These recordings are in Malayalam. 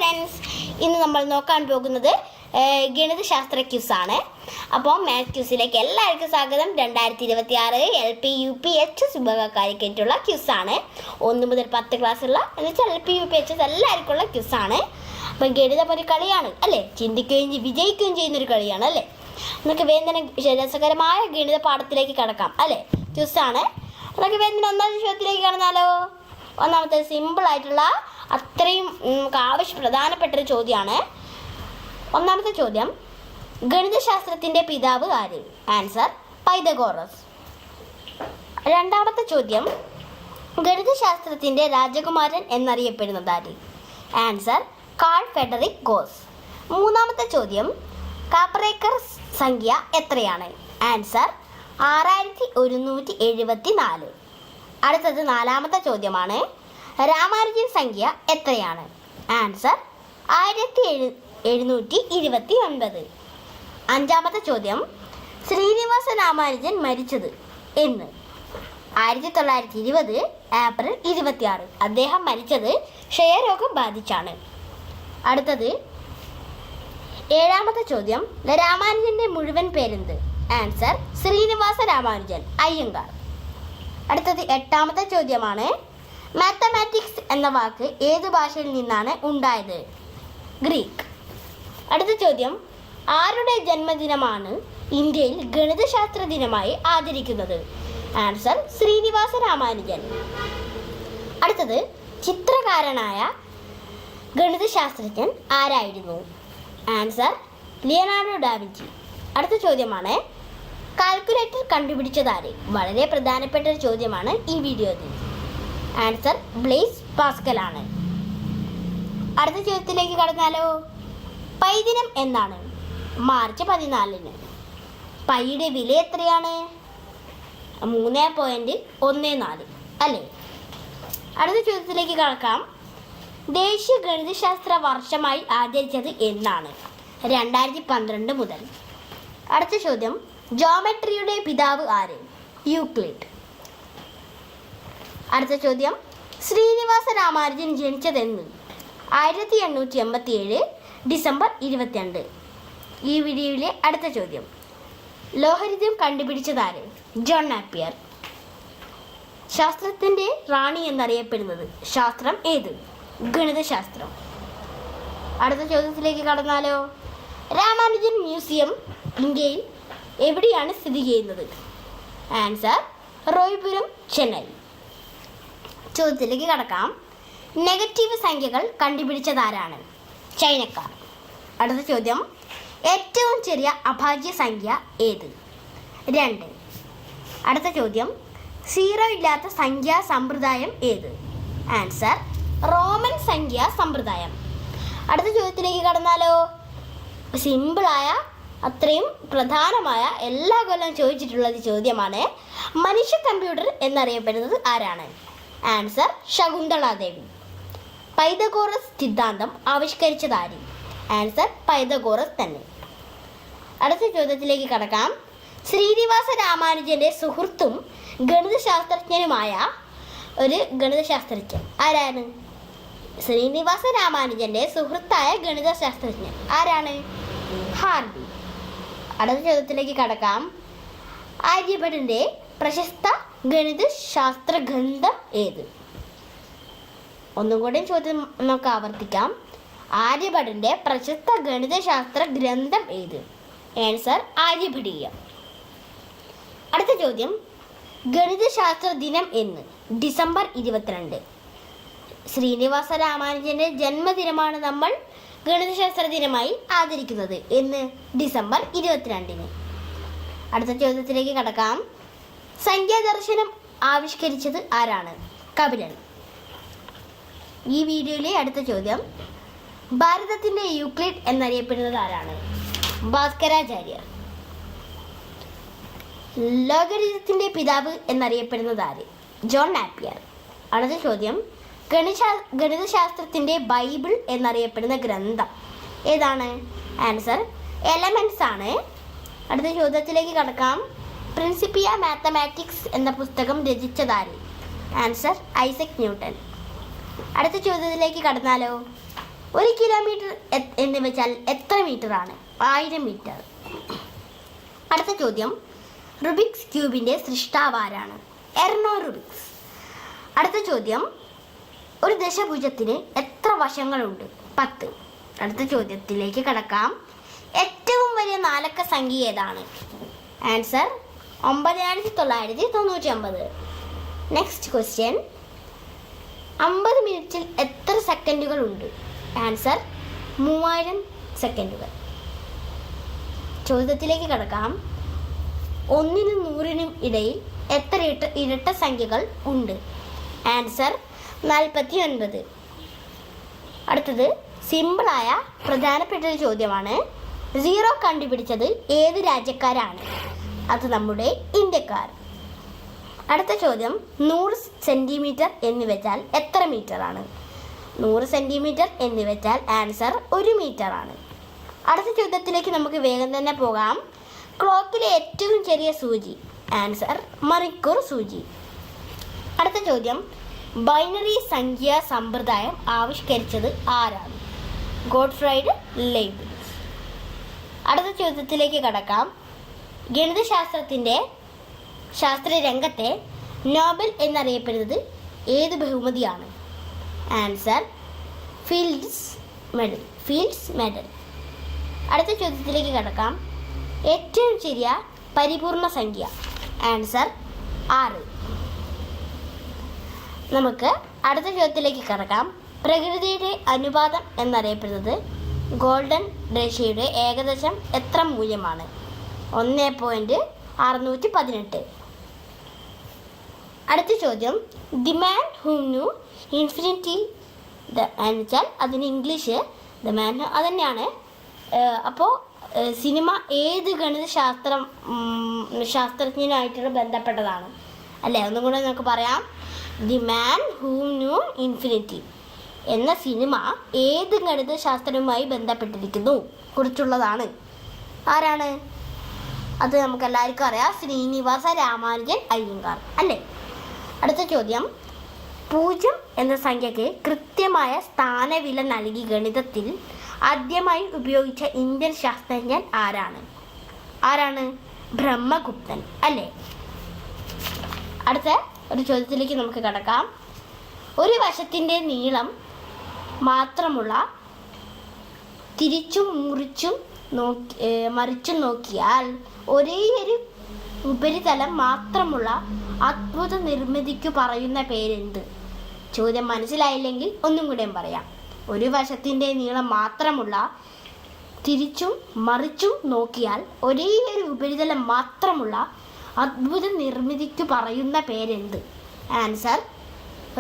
ഫ്രണ്ട്സ്, ഇന്ന് നമ്മൾ നോക്കാൻ പോകുന്നത് ഗണിതശാസ്ത്ര ക്യൂസാണ്. അപ്പോൾ മാത്സ് ക്യൂസിലേക്ക് എല്ലാവർക്കും സ്വാഗതം. 2026 LP UP HS വിഭാഗക്കാർക്കായിട്ടുള്ള ക്യൂസാണ്. 1 മുതൽ 10 ക്ലാസ്സുള്ള എന്നുവെച്ചാൽ LP UP HS എല്ലാവർക്കും ഉള്ള ക്യൂസാണ്. അപ്പം ഗണിതം ഒരു കളിയാണ് അല്ലേ, ചിന്തിക്കുകയും വിജയിക്കുകയും ചെയ്യുന്നൊരു കളിയാണ് അല്ലേ. നമുക്ക് വേദന രസകരമായ ഗണിത പാഠത്തിലേക്ക് കടക്കാം അല്ലേ. ക്യൂസാണ്. നമുക്ക് വേദന ഒന്നാം വിഷയത്തിലേക്ക് കടന്നാലോ. ഒന്നാമത്തെ സിമ്പിളായിട്ടുള്ള അത്രയും പ്രധാനപ്പെട്ടൊരു ചോദ്യമാണ്. ഒന്നാമത്തെ ചോദ്യം, ഗണിതശാസ്ത്രത്തിൻ്റെ പിതാവ് ആര്? Answer Pythagoras. രണ്ടാമത്തെ ചോദ്യം, ഗണിതശാസ്ത്രത്തിൻ്റെ രാജകുമാരൻ എന്നറിയപ്പെടുന്നത് ആര്? Answer Carl Friedrich Gauss. മൂന്നാമത്തെ ചോദ്യം, കാപ്പറേക്കർ സംഖ്യ എത്രയാണ്? ആൻസർ 6174. അടുത്തത് നാലാമത്തെ ചോദ്യമാണ്, രാമാനുജൻ സംഖ്യ എത്രയാണ്? ആൻസർ 1729. അഞ്ചാമത്തെ ചോദ്യം, ശ്രീനിവാസ രാമാനുജൻ മരിച്ചത് എന്ന്? 1920 ഏപ്രിൽ 26. അദ്ദേഹം മരിച്ചത് ക്ഷയരോഗം ബാധിച്ചാണ്. അടുത്തത് ഏഴാമത്തെ ചോദ്യം, രാമാനുജന്റെ മുഴുവൻ പേരെന്ത്? ആൻസർ ശ്രീനിവാസ രാമാനുജൻ അയ്യങ്കാർ. അടുത്തത് എട്ടാമത്തെ ചോദ്യമാണ്, മാത്തമാറ്റിക്സ് എന്ന വാക്ക് ഏത് ഭാഷയിൽ നിന്നാണ് ഉണ്ടായത്? ഗ്രീക്ക്. അടുത്ത ചോദ്യം, ആരുടെ ജന്മദിനമാണ് ഇന്ത്യയിൽ ഗണിതശാസ്ത്ര ദിനമായി ആചരിക്കുന്നത്? ആൻസർ ശ്രീനിവാസ രാമാനുജൻ. അടുത്തത്, ചിത്രകാരനായ ഗണിതശാസ്ത്രജ്ഞൻ ആരായിരുന്നു? Answer Leonardo da Vinci. അടുത്ത ചോദ്യമാണ്, കാൽക്കുലേറ്റർ കണ്ടുപിടിച്ചതാര്? വളരെ പ്രധാനപ്പെട്ട ഒരു ചോദ്യമാണ് ഈ വീഡിയോയിൽ. ആൻസർ ബ്ലേസ് പാസ്കൽ ആണ്. അടുത്ത ചോദ്യത്തിലേക്ക് കടന്നാലോ. പൈ ദിനം എന്നാണ്? മാർച്ച് 14. പൈയുടെ വില എത്രയാണ്? 3.14 അല്ലേ. അടുത്ത ചോദ്യത്തിലേക്ക് കടക്കാം. ദേശീയ ഗണിതശാസ്ത്ര വർഷമായി ആചരിച്ചത് എന്നാണ്? 2012 മുതൽ. അടുത്ത ചോദ്യം, ജോമെട്രിയുടെ പിതാവ് ആര്? യൂക്ലിഡ്. അടുത്ത ചോദ്യം, ശ്രീനിവാസ രാമാനുജൻ ജനിച്ചതെന്ന്? 1887 ഡിസംബർ 22. ഈ വീഡിയോയിലെ അടുത്ത ചോദ്യം, ലോഹരിതം കണ്ടുപിടിച്ചതാര്? John Napier. ശാസ്ത്രത്തിൻ്റെ റാണി എന്നറിയപ്പെടുന്നത് ശാസ്ത്രം ഏത്? ഗണിതശാസ്ത്രം. അടുത്ത ചോദ്യത്തിലേക്ക് കടന്നാലോ. രാമാനുജൻ മ്യൂസിയം ഇന്ത്യയിൽ എവിടെയാണ് സ്ഥിതി ചെയ്യുന്നത്? ആൻസർ റോയ്പുരം, ചെന്നൈ. ചോദ്യത്തിലേക്ക് കടക്കാം. നെഗറ്റീവ് സംഖ്യകൾ കണ്ടുപിടിച്ചതാരാണ്? ചൈനക്കാർ. അടുത്ത ചോദ്യം, ഏറ്റവും ചെറിയ അഭാജ്യ സംഖ്യ ഏത്? 2. അടുത്ത ചോദ്യം, സീറോ ഇല്ലാത്ത സംഖ്യാ സമ്പ്രദായം ഏത്? ആൻസർ റോമൻ സംഖ്യാ സമ്പ്രദായം. അടുത്ത ചോദ്യത്തിലേക്ക് കടന്നാലോ. സിമ്പിളായ അത്രയും പ്രധാനമായ എല്ലാ കൊല്ലം ചോദിച്ചിട്ടുള്ളത് ചോദ്യമാണ്, മനുഷ്യ കമ്പ്യൂട്ടർ എന്നറിയപ്പെടുന്നത് ആരാണ്? ആൻസർ ശകുന്തളാദേവി. പൈതഗോറസ് സിദ്ധാന്തം ആവിഷ്കരിച്ചതാര്? ആൻസർ പൈതഗോറസ് തന്നെ. അടുത്ത ചോദ്യത്തിലേക്ക് കടക്കാം. ശ്രീനിവാസ രാമാനുജന്റെ സുഹൃത്തും ഗണിതശാസ്ത്രജ്ഞനുമായ ഒരു ഗണിതശാസ്ത്രജ്ഞൻ ആരാണ്? ശ്രീനിവാസ രാമാനുജന്റെ സുഹൃത്തായ ഗണിതശാസ്ത്രജ്ഞൻ ആരാണ്? ഹാർഡി. അടുത്ത ചോദ്യത്തിലേക്ക് കടക്കാം. ആര്യഭടന്റെ പ്രശസ്ത ഗണിതശാസ്ത്ര ഗ്രന്ഥം ഏത്? ഒന്നും കൂടി ചോദ്യം നമുക്ക് ആവർത്തിക്കാം. ആര്യഭടന്റെ പ്രശസ്ത ഗണിതശാസ്ത്ര ഗ്രന്ഥം ഏത്? ആൻസർ ആര്യഭടീയം. അടുത്ത ചോദ്യം, ഗണിതശാസ്ത്ര ദിനം എന്ന്? ഡിസംബർ 22. ശ്രീനിവാസ രാമാനുജന്റെ ജന്മദിനമാണ് നമ്മൾ ഗണിതശാസ്ത്ര ദിനമായി ആചരിക്കുന്നത് എന്ന്? ഡിസംബർ 22. അടുത്ത ചോദ്യത്തിലേക്ക് കടക്കാം. സംഖ്യാദർശനം ആവിഷ്കരിച്ചത് ആരാണ്? കപിലൻ. ഈ വീഡിയോയിലെ അടുത്ത ചോദ്യം, ഭാരതത്തിൻ്റെ യൂക്ലിഡ് എന്നറിയപ്പെടുന്നത് ആരാണ്? ഭാസ്കരാചാര്യർ. ലോഗരിതത്തിൻ്റെ പിതാവ് എന്നറിയപ്പെടുന്നത് ആര്? John Napier. അടുത്ത ചോദ്യം, ഗണിതശാസ്ത്രത്തിൻ്റെ ബൈബിൾ എന്നറിയപ്പെടുന്ന ഗ്രന്ഥം ഏതാണ്? ആൻസർ എലമെന്റ്സ് ആണ്. അടുത്ത ചോദ്യത്തിലേക്ക് കടക്കാം. പ്രിൻസിപ്പിയ മാത്തമാറ്റിക്സ് എന്ന പുസ്തകം രചിച്ചതാര്? Answer Isaac Newton. അടുത്ത ചോദ്യത്തിലേക്ക് കടന്നാലോ. 1 കിലോമീറ്റർ എന്ന് വെച്ചാൽ എത്ര മീറ്ററാണ്? 1000 മീറ്റർ. അടുത്ത ചോദ്യം, റുബിക്സ് ക്യൂബിൻ്റെ സൃഷ്ടാവ് ആരാണ്? എർണോ റുബിക്സ്. അടുത്ത ചോദ്യം, ഒരു ദശഭുജത്തിന് എത്ര വശങ്ങളുണ്ട്? 10. അടുത്ത ചോദ്യത്തിലേക്ക് കടക്കാം. ഏറ്റവും വലിയ നാലക്ക സംഖ്യ ഏതാണ്? ആൻസർ 9999. നെക്സ്റ്റ് ക്വസ്റ്റ്യൻ, 50 മിനിറ്റിൽ എത്ര സെക്കൻഡുകൾ ഉണ്ട്? ആൻസർ 3000 സെക്കൻഡുകൾ. ചോദ്യത്തിലേക്ക് കടക്കാം. 1നും 100നും ഇടയിൽ എത്ര ഇരട്ട സംഖ്യകൾ ഉണ്ട്? ആൻസർ 49. അടുത്തത് സിമ്പിളായ പ്രധാനപ്പെട്ട ഒരു ചോദ്യമാണ്. 0 കണ്ടുപിടിച്ചത് ഏത് രാജ്യക്കാരാണ്? അത് നമ്മുടെ ഇന്ത്യക്കാർ. അടുത്ത ചോദ്യം, 100 സെൻറ്റിമീറ്റർ എന്ന് വെച്ചാൽ എത്ര മീറ്ററാണ്? 100 സെൻറ്റിമീറ്റർ എന്ന് വെച്ചാൽ ആൻസർ 1 മീറ്ററാണ്. അടുത്ത ചോദ്യത്തിലേക്ക് നമുക്ക് വേഗം തന്നെ പോകാം. ക്ലോക്കിലെ ഏറ്റവും ചെറിയ സൂചി? ആൻസർ മണിക്കൂർ സൂചി. അടുത്ത ചോദ്യം, ബൈനറി സംഖ്യാ സമ്പ്രദായം ആവിഷ്കരിച്ചത് ആരാണ്? Gottfried Leibniz. അടുത്ത ചോദ്യത്തിലേക്ക് കടക്കാം. ഗണിതശാസ്ത്രത്തിൻ്റെ ശാസ്ത്രരംഗത്തെ നോബൽ എന്നറിയപ്പെടുന്നത് ഏത് ബഹുമതിയാണ്? Answer fields medal. അടുത്ത ചോദ്യത്തിലേക്ക് കടക്കാം. ഏറ്റവും ചെറിയ പരിപൂർണ സംഖ്യ? ആൻസർ 6. നമുക്ക് അടുത്ത ചോദ്യത്തിലേക്ക് കടക്കാം. പ്രകൃതിയുടെ അനുപാതം എന്നറിയപ്പെടുന്നത് ഗോൾഡൻ റേഷ്യയുടെ ഏകദേശം എത്ര മൂല്യമാണ്? 1.618. അടുത്ത ചോദ്യം, the man who new infinity എന്ന് വെച്ചാൽ അതിന് ഇംഗ്ലീഷ് ദ മാൻ അത് തന്നെയാണ്. അപ്പോൾ സിനിമ ഏത് ശാസ്ത്രജ്ഞനായിട്ടുള്ള ബന്ധപ്പെട്ടതാണ് അല്ലേ? ഒന്നും കൂടെ നമുക്ക് പറയാം. The man who new infinity എന്ന സിനിമ ഏത് ഗണിതശാസ്ത്രവുമായി ബന്ധപ്പെട്ടിരിക്കുന്നു കുറിച്ചുള്ളതാണ്? ആരാണ്? അത് നമുക്ക് എല്ലാവർക്കും അറിയാം, ശ്രീനിവാസ രാമാനുജൻ അയ്യങ്കാർ അല്ലേ? അടുത്ത ചോദ്യം, 0 എന്ന സംഖ്യയ്ക്ക് കൃത്യമായ സ്ഥാനവില നൽകി ഗണിതത്തിൽ ആദ്യമായി ഉപയോഗിച്ച ഇന്ത്യൻ ശാസ്ത്രജ്ഞൻ ആരാണ്? ബ്രഹ്മഗുപ്തൻ അല്ലേ? അടുത്ത ഒരു ചോദ്യത്തിലേക്ക് നമുക്ക് കടക്കാം. ഒരു വശത്തിൻ്റെ നീളം മാത്രമുള്ള തിരിച്ചും മറിച്ചും നോക്കിയാൽ ഒരേയൊരു ഉപരിതലം മാത്രമുള്ള അദ്ഭുത നിർമ്മിതിക്കു പറയുന്ന പേരെന്ത്? ചോദ്യം മനസ്സിലായില്ലെങ്കിൽ ഒന്നും കൂടെയും പറയാം. ഒരു വശത്തിൻ്റെ നീളം മാത്രമുള്ള തിരിച്ചും മറിച്ചും നോക്കിയാൽ ഒരേയൊരു ഉപരിതലം മാത്രമുള്ള അദ്ഭുത നിർമ്മിതിക്കു പറയുന്ന പേരെന്ത്? Answer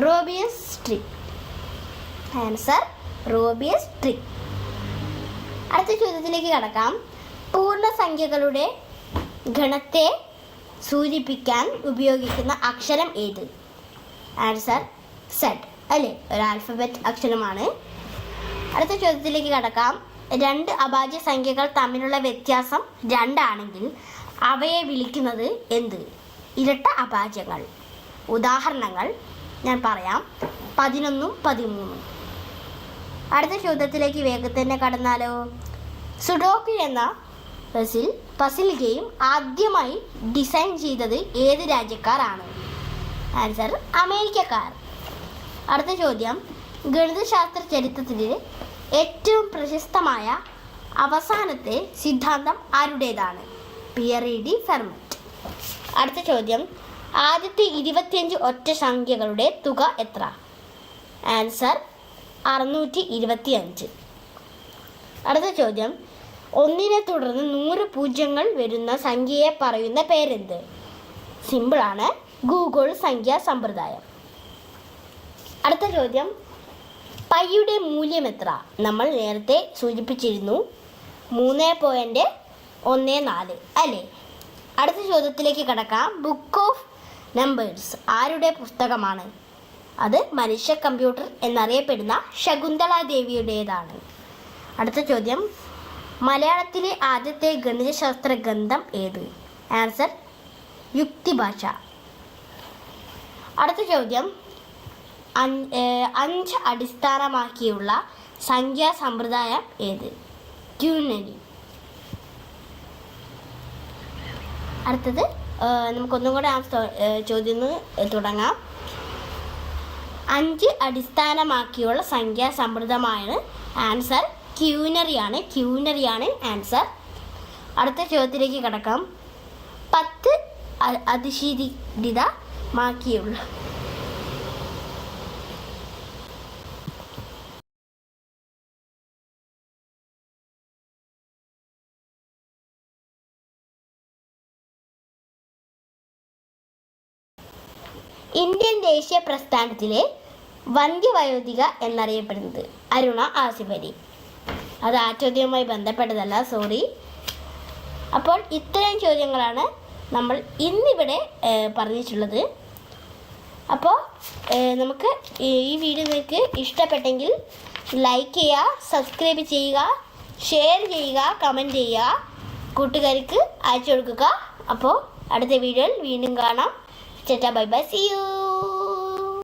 Mobius strip. അടുത്ത ചോദ്യത്തിലേക്ക് കടക്കാം. പൂർണ്ണസംഖ്യകളുടെ ഗണത്തെ സൂചിപ്പിക്കാൻ ഉപയോഗിക്കുന്ന അക്ഷരം ഏത്? ആൻസർ സെഡ് അല്ലേ? ഒരു ആൽഫബറ്റ് അക്ഷരമാണ്. അടുത്ത ചോദ്യത്തിലേക്ക് കടക്കാം. 2 അഭാജ്യ സംഖ്യകൾ തമ്മിലുള്ള വ്യത്യാസം 2 ആണെങ്കിൽ അവയെ വിളിക്കുന്നത് എന്ത്? ഇരട്ട അഭാജ്യങ്ങൾ. ഉദാഹരണങ്ങൾ ഞാൻ പറയാം. 11ഉം 13ഉം. അടുത്ത ചോദ്യത്തിലേക്ക് വേഗത്തിൽ തന്നെ കടന്നാലോ? സുഡോക്കു എന്ന പസിൽ ഗെയിം ആദ്യമായി ഡിസൈൻ ചെയ്തത് ഏത് രാജ്യക്കാരാണ്? ആൻസർ അമേരിക്കക്കാർ. അടുത്ത ചോദ്യം, ഗണിതശാസ്ത്ര ചരിത്രത്തിലെ ഏറ്റവും പ്രശസ്തമായ അവസാനത്തെ സിദ്ധാന്തം ആരുടേതാണ്? Pierre de Fermat. അടുത്ത ചോദ്യം, ആദ്യത്തെ 25 ഒറ്റ സംഖ്യകളുടെ തുക എത്ര? ആൻസർ 625. അടുത്ത ചോദ്യം, 1നെ തുടർന്ന് 100 പൂജ്യങ്ങൾ വരുന്ന സംഖ്യയെ പറയുന്ന പേരെന്ത്? സിമ്പിളാണ്, ഗൂഗിൾ സംഖ്യാ സമ്പ്രദായം. അടുത്ത ചോദ്യം, പൈയുടെ മൂല്യം എത്ര? നമ്മൾ നേരത്തെ സൂചിപ്പിച്ചിരുന്നു, 3.14 അല്ലേ? അടുത്ത ചോദ്യത്തിലേക്ക് കടക്കാം. ബുക്ക് ഓഫ് നമ്പേഴ്സ് ആരുടെ പുസ്തകമാണ്? അത് മനുഷ്യ കമ്പ്യൂട്ടർ എന്നറിയപ്പെടുന്ന ശകുന്തള ദേവിയുടേതാണ്. അടുത്ത ചോദ്യം, മലയാളത്തിലെ ആദ്യത്തെ ഗണിതശാസ്ത്ര ഗ്രന്ഥം ഏത്? ആൻസർ യുക്തിഭാഷ. അടുത്ത ചോദ്യം, 5 അടിസ്ഥാനമാക്കിയുള്ള സംഖ്യാ സമ്പ്രദായം ഏത്? ക്യൂനരി. അടുത്തത് നമുക്കൊന്നും കൂടെ ആ ചോദ്യം തുടങ്ങാം. 5 അടിസ്ഥാനമാക്കിയുള്ള സംഖ്യാ സമ്പ്രദായമാണ് ആൻസർ ക്യൂനറിയാണ് ആൻസർ. അടുത്ത ചോദ്യത്തിലേക്ക് കടക്കാം. 10 അതിശീലിതമാക്കിയുള്ള ഇന്ത്യൻ ദേശീയ പ്രസ്ഥാനത്തിലെ വന്ധ്യവയോധിക എന്നറിയപ്പെടുന്നത്? അരുണ ആസിഫ് അലി. അത് ആ ചോദ്യവുമായി ബന്ധപ്പെട്ടതല്ല, സോറി. അപ്പോൾ ഇത്രയും ചോദ്യങ്ങളാണ് നമ്മൾ ഇന്നിവിടെ പറഞ്ഞിട്ടുള്ളത്. അപ്പോൾ നമുക്ക് ഈ വീഡിയോ നിങ്ങൾക്ക് ഇഷ്ടപ്പെട്ടെങ്കിൽ ലൈക്ക് ചെയ്യുക, സബ്സ്ക്രൈബ് ചെയ്യുക, ഷെയർ ചെയ്യുക, കമൻറ്റ് ചെയ്യുക, കൂട്ടുകാർക്ക് അയച്ചു കൊടുക്കുക. അപ്പോൾ അടുത്ത വീഡിയോയിൽ വീണ്ടും കാണാം. Bye bye, see U.